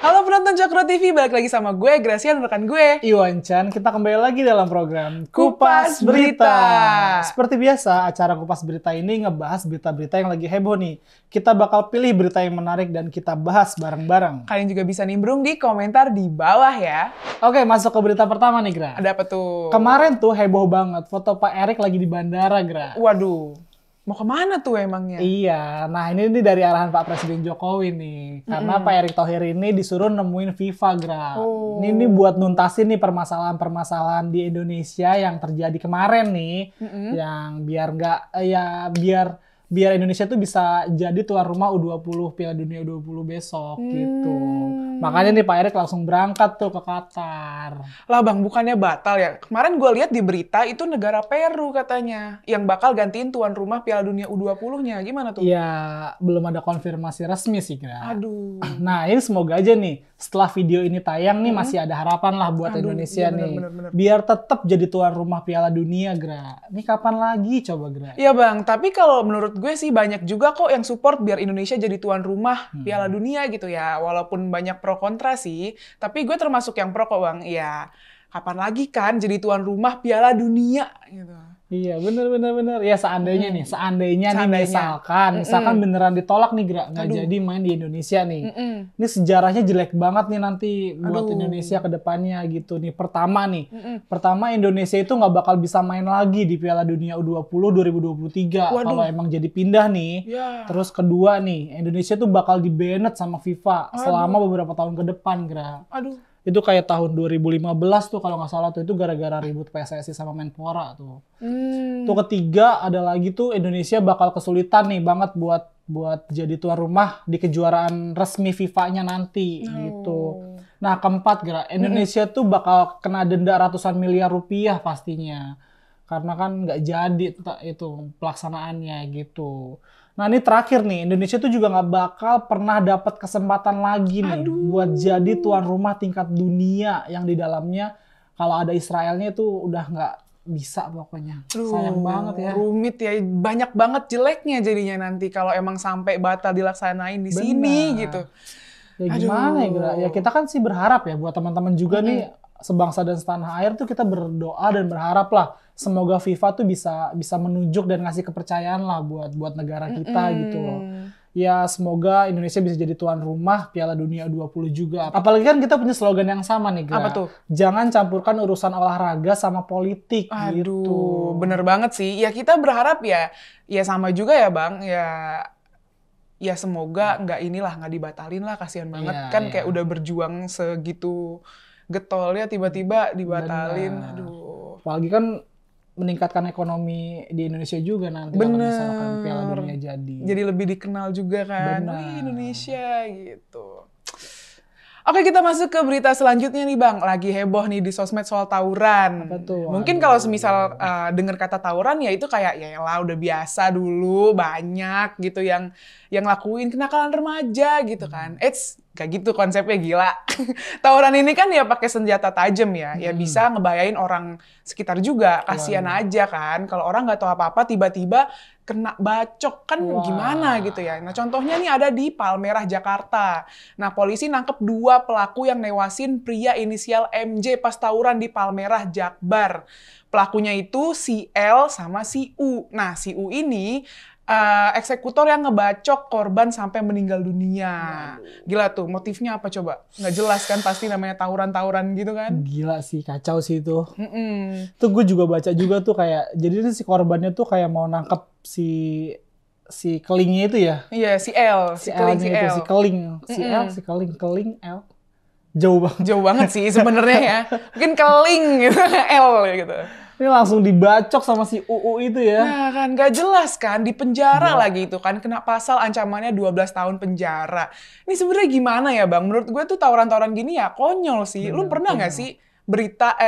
Halo penonton Cokro TV, balik lagi sama gue, Gracia dan rekan gue. Iwan Chan, kita kembali lagi dalam program Kupas Berita. Seperti biasa, acara Kupas Berita ini ngebahas berita-berita yang lagi heboh nih. Kita bakal pilih berita yang menarik dan kita bahas bareng-bareng. Kalian juga bisa nimbrung di komentar di bawah ya. Oke, masuk ke berita pertama nih, Gra. Ada apa tuh? Kemarin tuh heboh banget, foto Pak Erik lagi di bandara, Gra. Waduh, mau kemana tuh emangnya? Iya, nah ini dari arahan Pak Presiden Jokowi nih. Karena Pak Erick Thohir ini disuruh nemuin FIFA, Gra. Oh. Ini buat nuntasin nih permasalahan-permasalahan di Indonesia yang terjadi kemarin nih. Yang biar Indonesia tuh bisa jadi tuan rumah U20 Piala Dunia U20 besok gitu. Makanya nih Pak Erick langsung berangkat tuh ke Qatar. Lah bang, bukannya batal ya? Kemarin gue lihat di berita itu negara Peru katanya yang bakal gantiin tuan rumah Piala Dunia U20-nya. Gimana tuh? Ya, belum ada konfirmasi resmi sih, Gra. Aduh. Nah, ini semoga aja nih, setelah video ini tayang nih, masih ada harapan lah buat Indonesia iya nih. bener. Biar tetap jadi tuan rumah Piala Dunia, Gra. Ini kapan lagi coba, Gra? Iya bang, tapi kalau menurut gue sih banyak juga kok yang support biar Indonesia jadi tuan rumah Piala Dunia gitu ya. Walaupun banyak pro kontra sih, tapi gue termasuk yang pro kok bang. Ya, kapan lagi kan jadi tuan rumah Piala Dunia gitu. Iya, bener. Ya seandainya nih, misalkan beneran ditolak nih, Gra. Nggak jadi main di Indonesia nih. Ini sejarahnya jelek banget nih nanti buat Indonesia ke depannya gitu nih. Pertama Indonesia itu nggak bakal bisa main lagi di Piala Dunia U20 2023 kalau emang jadi pindah nih. Ya. Terus kedua nih, Indonesia tuh bakal di-banned sama FIFA selama beberapa tahun ke depan, Gra. Aduh. Itu kayak tahun 2015 tuh kalau nggak salah tuh, itu gara-gara ribut PSSI sama Menpora tuh. Tuh ketiga ada lagi tuh Indonesia bakal kesulitan nih banget buat jadi tuan rumah di kejuaraan resmi FIFA-nya nanti gitu. Nah keempat, Gra, Indonesia tuh bakal kena denda ratusan miliar rupiah pastinya. Karena kan nggak jadi itu pelaksanaannya gitu. Nah ini terakhir nih, Indonesia tuh juga nggak bakal pernah dapat kesempatan lagi nih buat jadi tuan rumah tingkat dunia yang di dalamnya kalau ada Israelnya itu udah nggak bisa pokoknya. Sayang banget ya. Rumit ya, banyak banget jeleknya jadinya nanti kalau emang sampai batal dilaksanain di sini gitu. Ya gimana ya, Gra? Ya kita kan sih berharap ya buat teman-teman juga nih sebangsa dan setanah air tuh kita berdoa dan berharap lah semoga FIFA tuh bisa menunjuk dan ngasih kepercayaan lah buat negara kita gitu loh. Ya semoga Indonesia bisa jadi tuan rumah Piala Dunia U20 juga. Apalagi kan kita punya slogan yang sama nih, Gra. Apa tuh? Jangan campurkan urusan olahraga sama politik gitu. Bener banget sih. Ya kita berharap ya sama juga ya Bang. Ya semoga nggak dibatalin lah, kasihan banget. Kayak udah berjuang segitu getolnya tiba-tiba dibatalin. Bener. Aduh. Apalagi kan meningkatkan ekonomi di Indonesia juga nanti kalau misalkan Piala Dunia jadi. Jadi lebih dikenal juga kan. Bener. Wih, Indonesia gitu. Oke, kita masuk ke berita selanjutnya nih Bang. Lagi heboh nih di sosmed soal tawuran. Apa tuh? Mungkin kalau semisal dengar kata tawuran ya itu kayak ya lah udah biasa dulu, banyak gitu yang lakuin kenakalan remaja gitu kan. Kayak gitu konsepnya, gila. Tawuran ini kan ya pakai senjata tajam ya. Ya bisa ngebahayain orang sekitar juga. Kasian aja kan kalau orang nggak tahu apa-apa tiba-tiba kena bacok kan gimana gitu ya. Nah contohnya nih ada di Palmerah, Jakarta. Nah polisi nangkep 2 pelaku yang newasin pria inisial MJ pas tawuran di Palmerah, Jakbar. Pelakunya itu si L sama si U. Nah si U ini eksekutor yang ngebacok korban sampai meninggal dunia. Gila tuh, motifnya apa coba? Nggak jelas kan, pasti namanya tawuran-tawuran gitu kan. Gila sih, kacau sih itu. Tuh gue juga baca juga tuh kayak, jadi si korbannya tuh kayak mau nangkep si kelingnya itu ya. Iya, si L. Si keling. L. Jauh banget sih sebenarnya ya. Mungkin keling gitu, L gitu. Ini langsung dibacok sama si UU itu ya. Nah kan, gak jelas kan, di penjara lagi itu kan, kena pasal ancamannya 12 tahun penjara. Ini sebenarnya gimana ya Bang? Menurut gue tuh tawuran-tawuran gini ya konyol sih. Lu pernah gak sih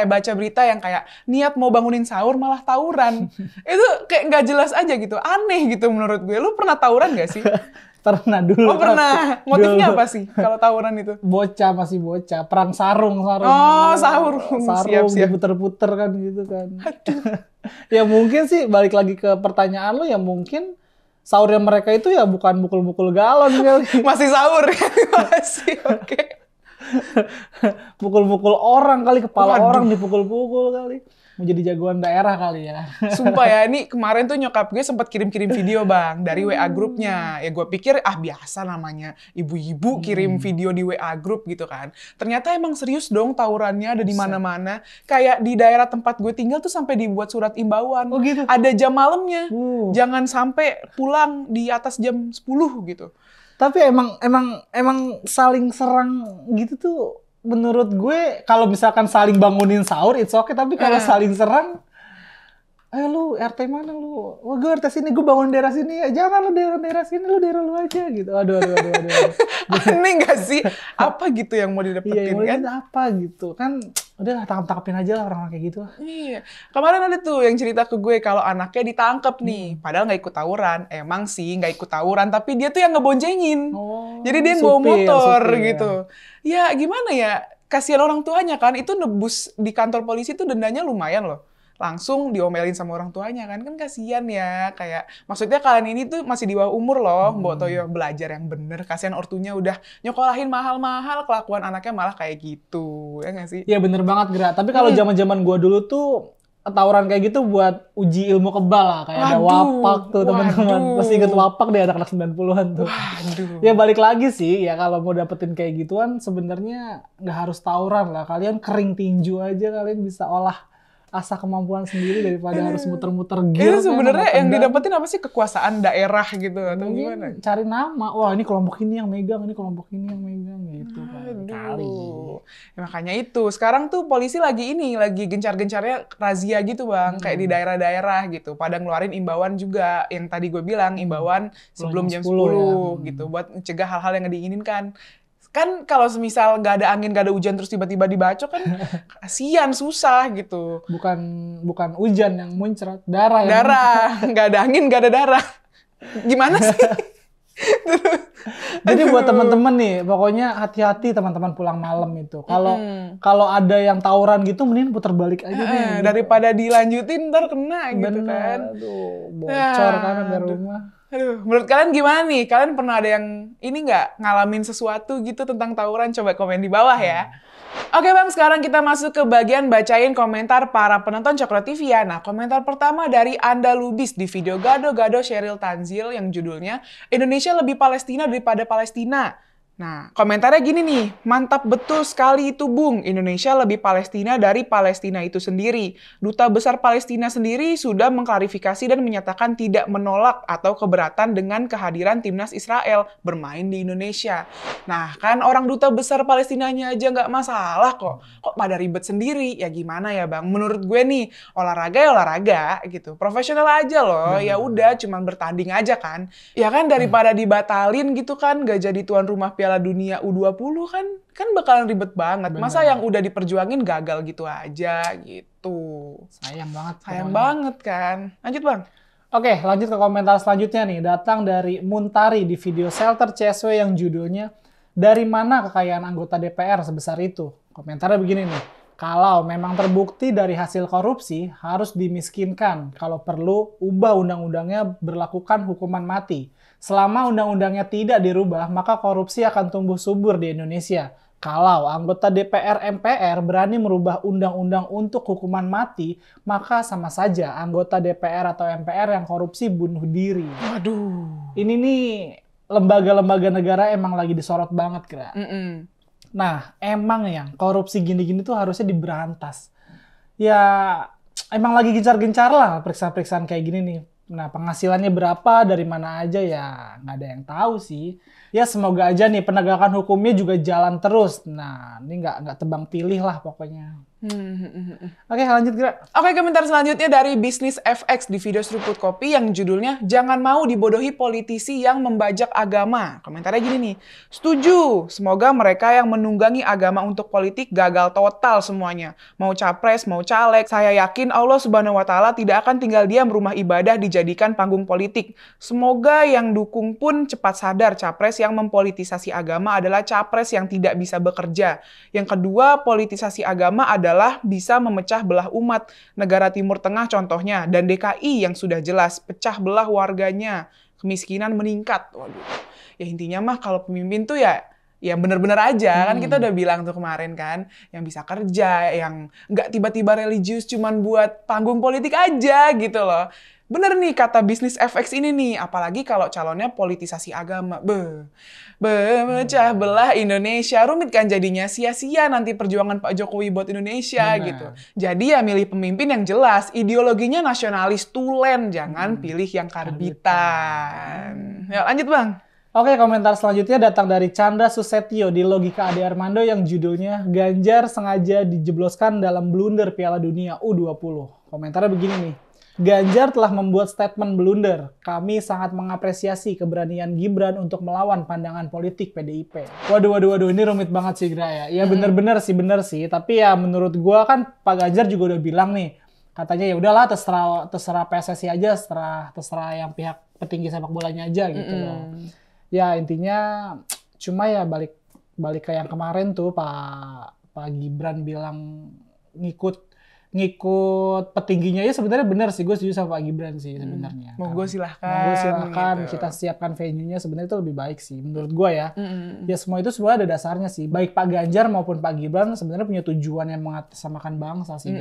baca berita yang kayak niat mau bangunin sahur malah tawuran? Itu kayak gak jelas aja gitu, aneh gitu menurut gue. Lu pernah tawuran gak sih? Pernah dulu. Oh pernah. Motifnya apa sih kalau tawuran itu? Masih bocah. Perang sarung. Oh sahur. Sarung diputer-puter kan gitu kan. Ya mungkin sih balik lagi ke pertanyaan lu ya mungkin sahurnya mereka itu ya bukan mukul-mukul galon kali. Masih sahur ya? Masih, oke. Pukul-pukul orang kali, kepala Waduh. orang dipukul-pukul kali. Mau jadi jagoan daerah kali ya. Sumpah ya, ini kemarin tuh nyokap gue sempat kirim-kirim video bang dari WA grupnya. Ya gue pikir biasa namanya ibu-ibu kirim video di WA grup gitu kan. Ternyata emang serius dong tawurannya ada di mana-mana. Kayak di daerah tempat gue tinggal tuh sampai dibuat surat imbauan. Oh gitu? Ada jam malamnya. Uh. Jangan sampai pulang di atas jam 10 gitu. Tapi emang saling serang gitu tuh menurut gue kalau misalkan saling bangunin sahur it's okay, tapi kalau saling serang, ayo lu RT mana lu? Wah gue RT sini, gue bangun daerah sini ya. Jangan lu daerah sini, lu daerah lu aja gitu. Aduh. Aneh gak sih? Apa gitu yang mau didapetin Iya, kan? apa gitu kan? Udah tangkap-tangkapin aja lah orang-orang kayak gitu. Iya, kemarin ada tuh yang cerita ke gue kalau anaknya ditangkap nih, padahal nggak ikut tawuran. Emang sih nggak ikut tawuran, tapi dia tuh yang ngeboncengin. Oh, Jadi dia yang bawa motor supir. gitu. Ya gimana ya, kasihan orang tuanya kan, itu nebus di kantor polisi tuh dendanya lumayan loh. Langsung diomelin sama orang tuanya kan kasihan ya. Kayak maksudnya kalian ini tuh masih di bawah umur loh, Mbok Toyo belajar yang bener. Kasihan ortunya udah nyokolahin mahal-mahal, kelakuan anaknya malah kayak gitu. Ya nggak sih? Iya bener banget, Gra. Tapi kalau zaman-zaman gua dulu tuh tawuran kayak gitu buat uji ilmu kebal lah. Kayak ada wapak tuh teman-teman. Pasti inget wapak deh anak-anak 90-an tuh. Waduh. Ya balik lagi sih, ya kalau mau dapetin kayak gituan sebenarnya nggak harus tawuran lah. Kalian kering tinju aja, kalian bisa olah asah kemampuan sendiri daripada harus muter-muter gear. Itu sebenarnya yang didapetin apa sih, kekuasaan daerah gitu atau gimana? Cari nama, wah ini kelompok ini yang megang, ini kelompok ini yang megang gitu kali. Ya, makanya itu sekarang tuh polisi lagi gencar-gencarnya razia gitu bang, kayak di daerah-daerah gitu, pada ngeluarin imbauan juga yang tadi gue bilang, imbauan sebelum jam 10 gitu, buat mencegah hal-hal yang nggak diinginkan. Kan kalau semisal nggak ada angin, nggak ada hujan terus tiba-tiba dibacok kan kasihan, susah gitu. Bukan hujan yang muncrat, darah. Nggak ada angin, nggak ada darah. Gimana sih? Jadi buat teman-teman nih, pokoknya hati-hati teman-teman pulang malam itu. Kalau ada yang tawuran gitu, mending putar balik aja deh. Daripada dilanjutin ntar kena gitu kan. Aduh, bocor kan ada rumah. Aduh, menurut kalian gimana nih? Kalian pernah ada yang ini nggak ngalamin sesuatu gitu tentang tawuran? Coba komen di bawah ya. Oke bang, sekarang kita masuk ke bagian bacain komentar para penonton Cokro TV ya. Nah, komentar pertama dari Anda Lubis di video Gado-Gado Sheryl Tanzil yang judulnya Indonesia lebih Palestina daripada Palestina. Nah, komentarnya gini nih, mantap betul sekali itu Bung, Indonesia lebih Palestina dari Palestina itu sendiri. Duta Besar Palestina sendiri sudah mengklarifikasi dan menyatakan tidak menolak atau keberatan dengan kehadiran timnas Israel bermain di Indonesia. Nah, kan orang Duta Besar Palestinanya aja nggak masalah kok. Kok pada ribet sendiri? Ya gimana ya Bang? Menurut gue nih, olahraga ya olahraga gitu. Profesional aja loh, ya udah cuman bertanding aja kan. Ya kan daripada dibatalin gitu kan, nggak jadi tuan rumah Piala Dunia U20 kan bakalan ribet banget. Masa yang udah diperjuangin gagal gitu aja gitu. Sayang banget. Sayang banget kan. Lanjut Bang. Oke, lanjut ke komentar selanjutnya nih. Datang dari Muntari di video Shelter CSW yang judulnya dari mana kekayaan anggota DPR sebesar itu? Komentarnya begini nih. Kalau memang terbukti dari hasil korupsi, harus dimiskinkan. Kalau perlu, ubah undang-undangnya berlakukan hukuman mati. Selama undang-undangnya tidak dirubah, maka korupsi akan tumbuh subur di Indonesia. Kalau anggota DPR MPR berani merubah undang-undang untuk hukuman mati, maka sama saja anggota DPR atau MPR yang korupsi bunuh diri. Waduh. Ini nih lembaga-lembaga negara emang lagi disorot banget, Kira. Nah, emang yang korupsi gini-gini tuh harusnya diberantas. Ya, emang lagi gencar-gencar lah periksa-periksaan kayak gini nih. Nah, penghasilannya berapa, dari mana aja ya nggak ada yang tahu sih. Ya semoga aja nih penegakan hukumnya juga jalan terus. Nah, ini nggak tebang pilih lah pokoknya. Oke, lanjut Gra. Oke, komentar selanjutnya dari Bisnis FX di video Seruput Kopi yang judulnya Jangan Mau Dibodohi Politisi yang Membajak Agama. Komentarnya gini nih, setuju. Semoga mereka yang menunggangi agama untuk politik gagal total semuanya. Mau capres, mau caleg. Saya yakin Allah Subhanahu wa Ta'ala tidak akan tinggal diam rumah ibadah dijadikan panggung politik. Semoga yang dukung pun cepat sadar capres yang mempolitisasi agama adalah capres yang tidak bisa bekerja. Yang kedua, politisasi agama adalah bisa memecah belah umat. Negara Timur Tengah contohnya, dan DKI yang sudah jelas pecah belah warganya, kemiskinan meningkat. Waduh. Ya intinya mah kalau pemimpin tuh ya yang bener-bener aja. Kan kita udah bilang tuh kemarin kan, yang bisa kerja, yang nggak tiba-tiba religius cuman buat panggung politik aja gitu loh. Bener nih kata bisnis FX ini nih, apalagi kalau calonnya politisasi agama. Memecah belah Indonesia, rumit kan jadinya, sia-sia nanti perjuangan Pak Jokowi buat Indonesia gitu. Jadi ya milih pemimpin yang jelas, ideologinya nasionalis tulen, jangan pilih yang karbitan. Ya lanjut Bang. Oke, komentar selanjutnya datang dari Chandra Susetio di Logika Ade Armando yang judulnya Ganjar sengaja dijebloskan dalam blunder Piala Dunia U20. Komentarnya begini nih. Ganjar telah membuat statement blunder. Kami sangat mengapresiasi keberanian Gibran untuk melawan pandangan politik PDIP. Waduh, ini rumit banget sih Gra ya. Ya bener sih. Tapi ya menurut gua kan Pak Ganjar juga udah bilang nih, katanya ya udahlah terserah PSSI aja, terserah yang pihak petinggi sepak bolanya aja gitu loh. Ya intinya cuma ya balik ke yang kemarin tuh Pak Gibran bilang ngikut petingginya ya sebenarnya benar sih, gue setuju sama Pak Gibran sih sebenarnya. Monggo silahkan gitu. Kita siapkan venue-nya sebenarnya itu lebih baik sih menurut gue ya. Ya semua itu sebenarnya ada dasarnya sih. Baik Pak Ganjar maupun Pak Gibran sebenarnya punya tujuan yang mengatasnamakan bangsa sih.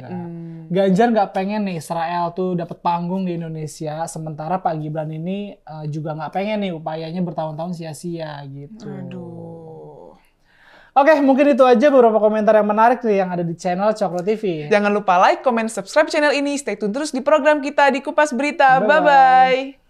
Ganjar nggak pengen nih Israel tuh dapat panggung di Indonesia, sementara Pak Gibran ini juga nggak pengen nih upayanya bertahun-tahun sia-sia gitu. Oke, mungkin itu aja beberapa komentar yang menarik nih yang ada di channel Cokro TV. Jangan lupa like, comment, subscribe channel ini. Stay tune terus di program kita di Kupas Berita. Bye-bye.